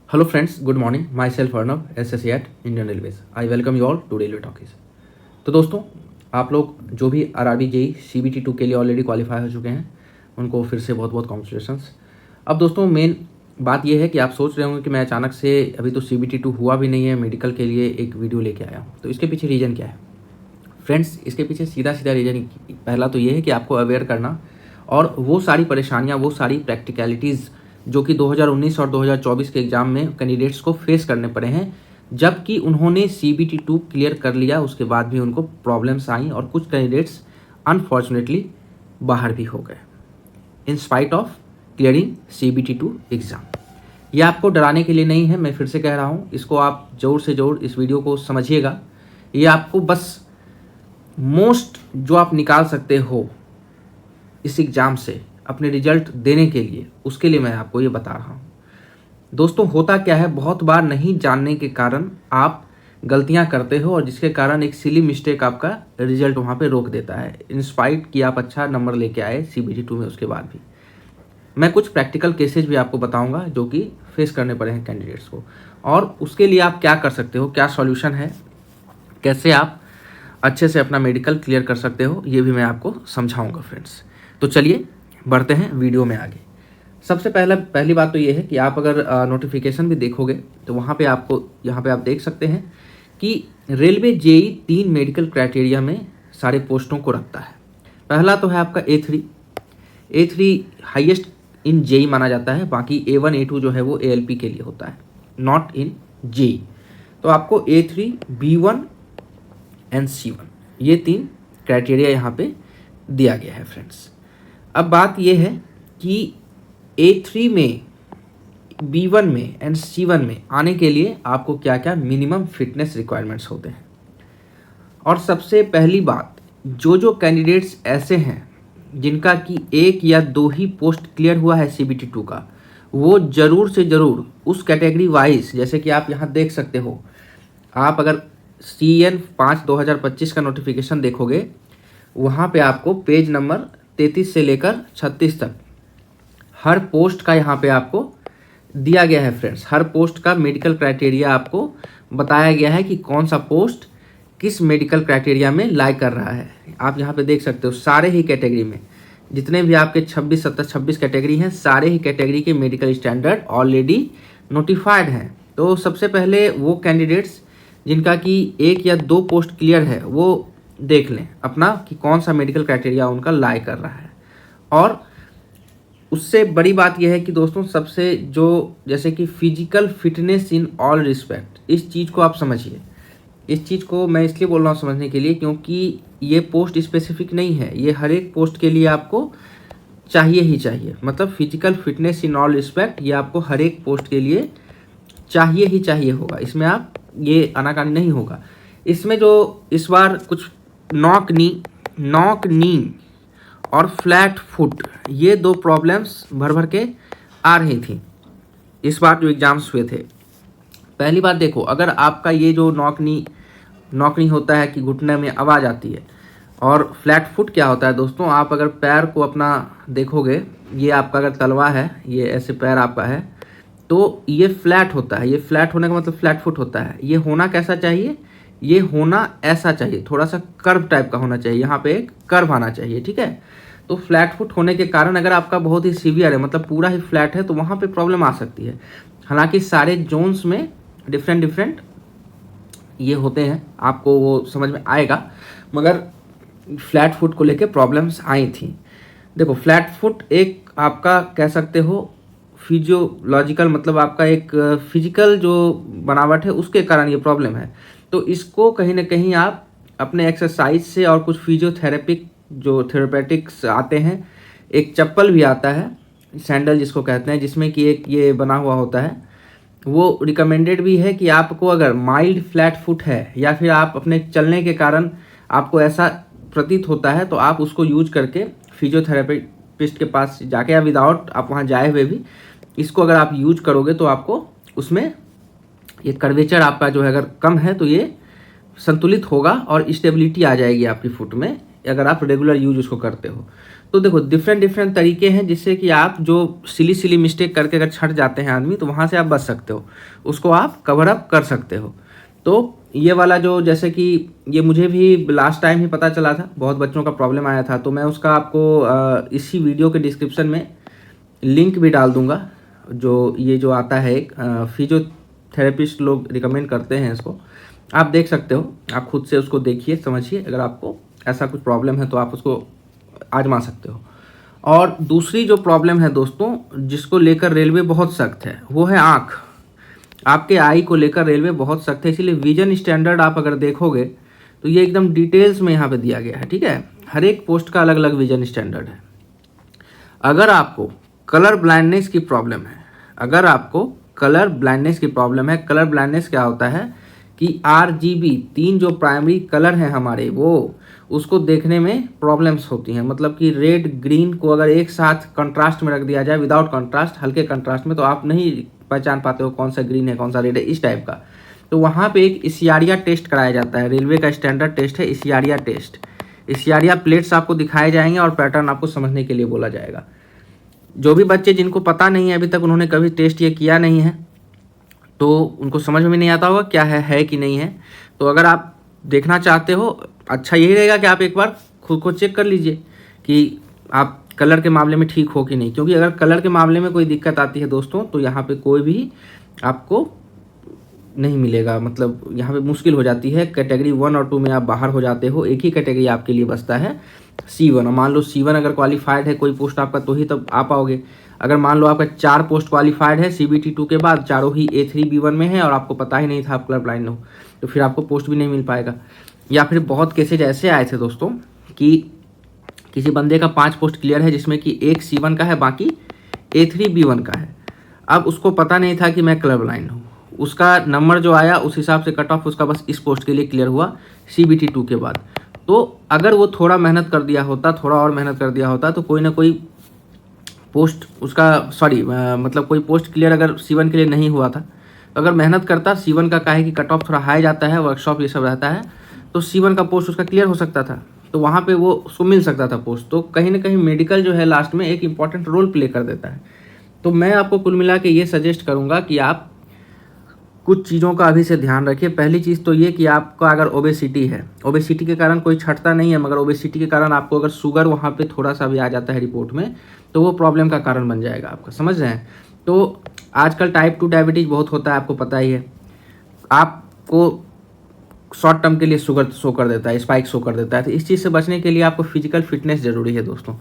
Hello friends, good morning. Myself Arnav, SSC at Indian Railways. I welcome you all to Railway Talkies. तो दोस्तों, आप लोग जो भी RRB JEE CBT 2 के लिए ऑलरेडी क्वालिफाई हो चुके हैं उनको फिर से बहुत बहुत कॉन्ग्रेचुलेशंस। अब दोस्तों मेन बात यह है कि आप सोच रहे होंगे कि मैं अचानक से अभी तो CBT 2 हुआ भी नहीं है, मेडिकल के लिए एक वीडियो लेके आया हूँ। तो इसके पीछे रीज़न क्या है फ्रेंड्स? इसके पीछे सीधा रीज़न पहला तो ये है कि आपको अवेयर करना और वो सारी परेशानियाँ, वो सारी प्रैक्टिकलिटीज़ जो कि 2019 और 2024 के एग्ज़ाम में कैंडिडेट्स को फेस करने पड़े हैं, जबकि उन्होंने CBT 2 क्लियर कर लिया, उसके बाद भी उनको प्रॉब्लम्स आई और कुछ कैंडिडेट्स अनफॉर्चुनेटली बाहर भी हो गए in spite of clearing CBT 2 exam. ये आपको डराने के लिए नहीं है, मैं फिर से कह रहा हूँ, इसको आप ज़ोर से ज़ोर इस वीडियो को समझिएगा। ये आपको बस मोस्ट जो आप निकाल सकते हो इस एग्ज़ाम से अपने रिजल्ट देने के लिए, उसके लिए मैं आपको ये बता रहा हूँ। दोस्तों होता क्या है, बहुत बार नहीं जानने के कारण आप गलतियाँ करते हो और जिसके कारण एक सिली मिस्टेक आपका रिजल्ट वहाँ पे रोक देता है, इंस्पाइट कि आप अच्छा नंबर लेके आए CBT 2 में। उसके बाद भी मैं कुछ प्रैक्टिकल केसेज भी आपको बताऊँगा जो कि फेस करने पड़े हैं कैंडिडेट्स को, और उसके लिए आप क्या कर सकते हो, क्या सॉल्यूशन है, कैसे आप अच्छे से अपना मेडिकल क्लियर कर सकते हो, ये भी मैं आपको समझाऊँगा फ्रेंड्स। तो चलिए बढ़ते हैं वीडियो में आगे। सबसे पहली बात तो ये है कि आप अगर नोटिफिकेशन भी देखोगे तो वहाँ पे आपको यहाँ पे आप देख सकते हैं कि रेलवे JEE 3 मेडिकल क्राइटेरिया में सारे पोस्टों को रखता है। पहला तो है आपका A3 हाईएस्ट इन JEE माना जाता है, बाकी A1 A2 जो है वो ALP के लिए होता है, नॉट इन JEE। तो आपको A3 B1 एंड C1 ये 3 क्राइटेरिया यहाँ पे दिया गया है फ्रेंड्स। अब बात यह है कि A3 में, B1 में एंड C1 में आने के लिए आपको क्या क्या मिनिमम फिटनेस रिक्वायरमेंट्स होते हैं। और सबसे पहली बात, जो कैंडिडेट्स ऐसे हैं जिनका कि 1 या 2 ही पोस्ट क्लियर हुआ है CBT 2 का, वो ज़रूर से ज़रूर उस कैटेगरी वाइज, जैसे कि आप यहाँ देख सकते हो, आप अगर CN 5/2025 का नोटिफिकेशन देखोगे, वहाँ पे आपको पेज नंबर 33 से लेकर 36 तक हर पोस्ट का यहाँ पे आपको दिया गया है फ्रेंड्स। हर पोस्ट का मेडिकल क्राइटेरिया आपको बताया गया है कि कौन सा पोस्ट किस मेडिकल क्राइटेरिया में लाई कर रहा है। आप यहाँ पे देख सकते हो सारे ही कैटेगरी में जितने भी आपके 26 कैटेगरी हैं, सारे ही कैटेगरी के मेडिकल स्टैंडर्ड ऑलरेडी नोटिफाइड हैं। तो सबसे पहले वो कैंडिडेट्स जिनका कि 1 या 2 पोस्ट क्लियर है वो देख लें अपना कि कौन सा मेडिकल क्राइटेरिया उनका लाई कर रहा है। और उससे बड़ी बात यह है कि दोस्तों सबसे जो, जैसे कि physical fitness in all respect, इस चीज़ को आप समझिए। इस चीज़ को मैं इसलिए बोल रहा हूँ समझने के लिए क्योंकि ये पोस्ट स्पेसिफिक नहीं है, ये हर एक पोस्ट के लिए आपको चाहिए ही चाहिए। मतलब physical fitness in all respect ये आपको हर एक पोस्ट के लिए चाहिए ही चाहिए होगा, इसमें आप ये आनाकानी नहीं होगा। इसमें जो इस बार कुछ नॉक नी और फ्लैट फुट, ये 2 प्रॉब्लम्स भर के आ रही थी इस बार जो एग्ज़ाम्स हुए थे। पहली बात देखो, अगर आपका ये जो नॉक नी होता है कि घुटने में आवाज़ आती है, और फ्लैट फुट क्या होता है दोस्तों, आप अगर पैर को अपना देखोगे, ये आपका अगर तलवा है, ये ऐसे पैर आपका है, तो ये फ्लैट होता है। ये फ्लैट होने का मतलब फ्लैट फुट होता है। ये होना कैसा चाहिए, ये होना ऐसा चाहिए, थोड़ा सा कर्व टाइप का होना चाहिए, यहाँ पे एक कर्व आना चाहिए, ठीक है। तो फ्लैट फुट होने के कारण अगर आपका बहुत ही सीवियर है, मतलब पूरा ही फ्लैट है, तो वहाँ पे प्रॉब्लम आ सकती है। हालांकि सारे जोन्स में डिफरेंट ये होते हैं, आपको वो समझ में आएगा, मगर फ्लैट फुट को लेके प्रॉब्लम्स आई थी। देखो फ्लैट फुट एक आपका कह सकते हो फिजियोलॉजिकल, मतलब आपका एक फिजिकल जो बनावट है उसके कारण ये प्रॉब्लम है। तो इसको कहीं ना कहीं आप अपने एक्सरसाइज से और कुछ फिजियोथेरेपिक जो थेरेपेटिक्स आते हैं, एक चप्पल भी आता है सैंडल जिसको कहते हैं, जिसमें कि एक ये बना हुआ होता है, वो रिकमेंडेड भी है कि आपको अगर माइल्ड फ्लैट फुट है या फिर आप अपने चलने के कारण आपको ऐसा प्रतीत होता है, तो आप उसको यूज करके फिजियोथेरेपिस्ट के पास जाके, या विदाउट आप वहाँ जाए हुए भी इसको अगर आप यूज करोगे तो आपको उसमें ये कर्वेचर आपका जो है अगर कम है तो ये संतुलित होगा और स्टेबिलिटी आ जाएगी आपकी फुट में अगर आप रेगुलर यूज उसको करते हो। तो देखो डिफरेंट तरीके हैं जिससे कि आप जो सिली मिस्टेक करके अगर छट जाते हैं आदमी, तो वहाँ से आप बच सकते हो, उसको आप कवर अप कर सकते हो। तो ये वाला जो, जैसे कि ये मुझे भी लास्ट टाइम ही पता चला था, बहुत बच्चों का प्रॉब्लम आया था, तो मैं उसका आपको इसी वीडियो के डिस्क्रिप्शन में लिंक भी डाल दूंगा। जो ये जो आता है एक फिजियोथेरेपिस्ट लोग रिकमेंड करते हैं इसको, आप देख सकते हो, आप खुद से उसको देखिए समझिए, अगर आपको ऐसा कुछ प्रॉब्लम है तो आप उसको आजमा सकते हो। और दूसरी जो प्रॉब्लम है दोस्तों, जिसको लेकर रेलवे बहुत सख्त है, वो है आँख। आपके आई को लेकर रेलवे बहुत सख्त है, इसीलिए विजन स्टैंडर्ड आप अगर देखोगे तो ये एकदम डिटेल्स में यहाँ पे दिया गया है, ठीक है। हर एक पोस्ट का अलग अलग विजन स्टैंडर्ड है। अगर आपको कलर ब्लाइंडनेस की प्रॉब्लम है, कलर ब्लाइंडनेस क्या होता है कि RGB 3 जो प्राइमरी कलर हैं हमारे, वो उसको देखने में प्रॉब्लम्स होती हैं। मतलब कि रेड ग्रीन को अगर एक साथ कंट्रास्ट में रख दिया जाए, विदाउट कंट्रास्ट, हल्के कंट्रास्ट में, तो आप नहीं पहचान पाते हो कौन सा ग्रीन है कौन सा रेड है, इस टाइप का। तो वहाँ पे एक इसियारिया टेस्ट कराया जाता है, रेलवे का स्टैंडर्ड टेस्ट है इसियारिया टेस्ट। इसियारिया प्लेट्स आपको दिखाए जाएंगे और पैटर्न आपको समझने के लिए बोला जाएगा। जो भी बच्चे जिनको पता नहीं है अभी तक, उन्होंने कभी टेस्ट ये किया नहीं है, तो उनको समझ में नहीं आता होगा क्या है कि नहीं है। तो अगर आप देखना चाहते हो, अच्छा यही रहेगा कि आप एक बार खुद को चेक कर लीजिए कि आप कलर के मामले में ठीक हो कि नहीं। क्योंकि अगर कलर के मामले में कोई दिक्कत आती है दोस्तों, तो यहाँ पे कोई भी आपको नहीं मिलेगा, मतलब यहाँ पे मुश्किल हो जाती है। कैटेगरी 1 और 2 में आप बाहर हो जाते हो, एक ही कैटेगरी आपके लिए बचता है C1। और मान लो C1 अगर क्वालिफाइड है कोई पोस्ट आपका, तो ही तब आ पाओगे। अगर मान लो आपका 4 पोस्ट क्वालिफाइड है CBT 2 के बाद, चारों ही A3 B1 में है और आपको पता ही नहीं था आप कलर ब्लाइंड हो, तो फिर आपको पोस्ट भी नहीं मिल पाएगा। या फिर बहुत केसेज ऐसे आए थे दोस्तों कि किसी बंदे का 5 पोस्ट क्लियर है, जिसमें कि एक C1 का है, बाकी A3 B1 का है। अब उसको पता नहीं था कि मैं कलर ब्लाइंड हूँ, उसका नंबर जो आया उस हिसाब से कट ऑफ उसका बस इस पोस्ट के लिए क्लियर हुआ CBT 2 के बाद। तो अगर वो थोड़ा मेहनत कर दिया होता, थोड़ा और मेहनत कर दिया होता, तो कोई ना कोई पोस्ट उसका, मतलब कोई पोस्ट क्लियर अगर C1 के लिए नहीं हुआ था, तो अगर मेहनत करता, C1 का है कि कट ऑफ थोड़ा हाई जाता है, वर्कशॉप ये सब रहता है, तो C1 का पोस्ट उसका क्लियर हो सकता था, तो वहाँ पे वो उसको मिल सकता था पोस्ट। तो कहीं ना कहीं मेडिकल जो है लास्ट में एक इंपॉर्टेंट रोल प्ले कर देता है। तो मैं आपको कुल मिला के ये सजेस्ट करूँगा कि आप कुछ चीज़ों का अभी से ध्यान रखिए। पहली चीज़ तो ये कि आपका अगर ओबेसिटी है, ओबेसिटी के कारण कोई छटता नहीं है, मगर ओबेसिटी के कारण आपको अगर शुगर वहाँ पे थोड़ा सा भी आ जाता है रिपोर्ट में, तो वो प्रॉब्लम का कारण बन जाएगा आपका, समझ रहे हैं। तो आजकल टाइप 2 डायबिटीज़ बहुत होता है, आपको पता ही है। आपको शॉर्ट टर्म के लिए शुगर शो कर देता है, स्पाइक शो कर देता है। तो इस चीज़ से बचने के लिए आपको फिजिकल फिटनेस ज़रूरी है दोस्तों।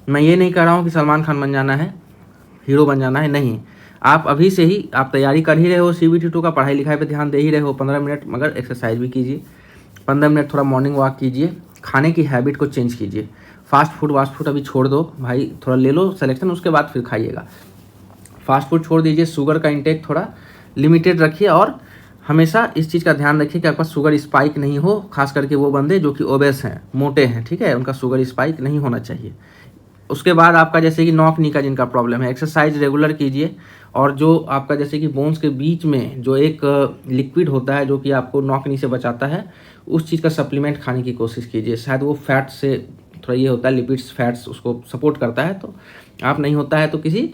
मैं ये नहीं कह रहा हूँ कि सलमान खान बन जाना है, हीरो बन जाना है, नहीं। आप अभी से ही आप तैयारी कर ही रहे हो CBT 2 का, पढ़ाई लिखाई पे ध्यान दे ही रहे हो, 15 मिनट मगर एक्सरसाइज भी कीजिए, 15 मिनट थोड़ा मॉर्निंग वॉक कीजिए, खाने की हैबिट को चेंज कीजिए। फास्ट फूड अभी छोड़ दो भाई, थोड़ा ले लो सिलेक्शन, उसके बाद फिर खाइएगा। फास्ट फूड छोड़ दीजिए, शुगर का इंटेक थोड़ा लिमिटेड रखिए, और हमेशा इस चीज़ का ध्यान रखिए कि आपका शुगर स्पाइक नहीं हो, खास करके वो बंदे जो कि ओबेस हैं, मोटे हैं, ठीक है, उनका शुगर स्पाइक नहीं होना चाहिए। उसके बाद आपका जैसे कि नॉक नी का जिनका प्रॉब्लम है, एक्सरसाइज रेगुलर कीजिए। और जो आपका जैसे कि बोन्स के बीच में जो एक लिक्विड होता है जो कि आपको नॉक नी से बचाता है, उस चीज़ का सप्लीमेंट खाने की कोशिश कीजिए। शायद वो फैट से थोड़ा ये होता है, लिपिड्स फैट्स उसको सपोर्ट करता है। तो आप नहीं होता है तो किसी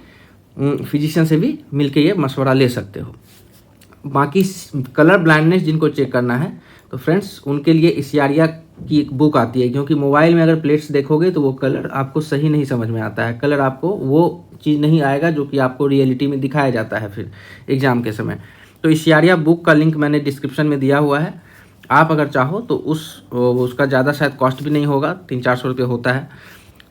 फिजिशियन से भी मिलके ये मशवरा ले सकते हो। बाकी कलर ब्लाइंडनेस जिनको चेक करना है, तो फ्रेंड्स उनके लिए इसियारिया की एक बुक आती है, क्योंकि मोबाइल में अगर प्लेट्स देखोगे तो वो कलर आपको सही नहीं समझ में आता है, कलर आपको वो चीज़ नहीं आएगा जो कि आपको रियलिटी में दिखाया जाता है फिर एग्ज़ाम के समय। तो इसियारिया बुक का लिंक मैंने डिस्क्रिप्शन में दिया हुआ है, आप अगर चाहो तो उसका ज़्यादा शायद कॉस्ट भी नहीं होगा, 300-400 रुपये होता है,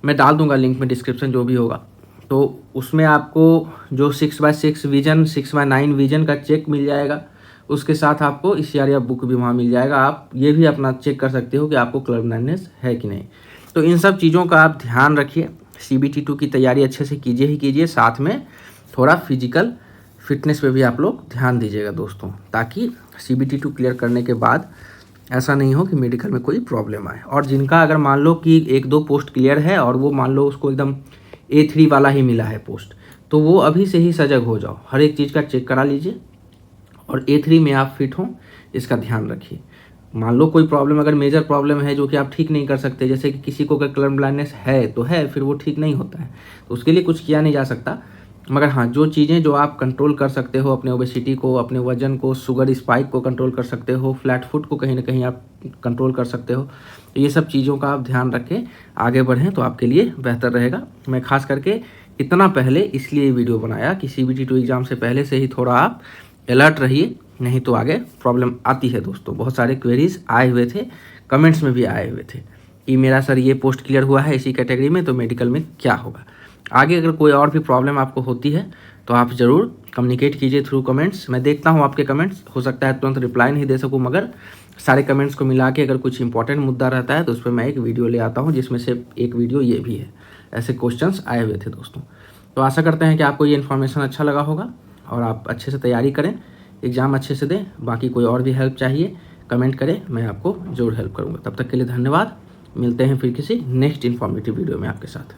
मैं डाल दूँगा लिंक में डिस्क्रिप्शन जो भी होगा। तो उसमें आपको जो 6x6 विजन 6x9 विजन का चेक मिल जाएगा, उसके साथ आपको इसियारिया बुक भी वहाँ मिल जाएगा। आप ये भी अपना चेक कर सकते हो कि आपको कलर ब्लाइंडनेस है कि नहीं। तो इन सब चीज़ों का आप ध्यान रखिए, CBT 2 की तैयारी अच्छे से कीजिए ही कीजिए, साथ में थोड़ा फिजिकल फिटनेस पे भी आप लोग ध्यान दीजिएगा दोस्तों, ताकि CBT 2 क्लियर करने के बाद ऐसा नहीं हो कि मेडिकल में कोई प्रॉब्लम आए। और जिनका अगर मान लो कि 1-2 पोस्ट क्लियर है और वो मान लो उसको एकदम A3 वाला ही मिला है पोस्ट, तो वो अभी से ही सजग हो जाओ, हर एक चीज़ का चेक करा लीजिए और A3 में आप फिट हों, इसका ध्यान रखिए। मान लो कोई प्रॉब्लम अगर मेजर प्रॉब्लम है जो कि आप ठीक नहीं कर सकते, जैसे कि किसी को अगर कलर ब्लाइंडनेस है तो है, फिर वो ठीक नहीं होता है, तो उसके लिए कुछ किया नहीं जा सकता। मगर हाँ, जो चीज़ें जो आप कंट्रोल कर सकते हो, अपने ओबेसिटी को, अपने वजन को, शुगर स्पाइक को कंट्रोल कर सकते हो, फ्लैट फुट को कहीं ना कहीं आप कंट्रोल कर सकते हो, तो ये सब चीज़ों का आप ध्यान रख के आगे बढ़ें तो आपके लिए बेहतर रहेगा। मैं खास करके इतना पहले इसलिए वीडियो बनाया कि CBT2 एग्ज़ाम से पहले से ही थोड़ा आप अलर्ट रहिए, नहीं तो आगे प्रॉब्लम आती है दोस्तों। बहुत सारे क्वेरीज आए हुए थे, कमेंट्स में भी आए हुए थे कि मेरा सर ये पोस्ट क्लियर हुआ है इसी कैटेगरी में, तो मेडिकल में क्या होगा। आगे अगर कोई और भी प्रॉब्लम आपको होती है तो आप ज़रूर कम्युनिकेट कीजिए थ्रू कमेंट्स। मैं देखता हूँ आपके कमेंट्स, हो सकता है तुरंत रिप्लाई नहीं दे सकूँ, मगर सारे कमेंट्स को मिला के अगर कुछ इंपॉर्टेंट मुद्दा रहता है तो उस पर मैं एक वीडियो ले आता हूँ, जिसमें से एक वीडियो ये भी है। ऐसे क्वेश्चंस आए हुए थे दोस्तों। तो आशा करते हैं कि आपको ये इन्फॉर्मेशन अच्छा लगा होगा और आप अच्छे से तैयारी करें, एग्ज़ाम अच्छे से दें। बाकी कोई और भी हेल्प चाहिए कमेंट करें, मैं आपको ज़रूर हेल्प करूँगा। तब तक के लिए धन्यवाद। मिलते हैं फिर किसी नेक्स्ट इन्फॉर्मेटिव वीडियो में आपके साथ।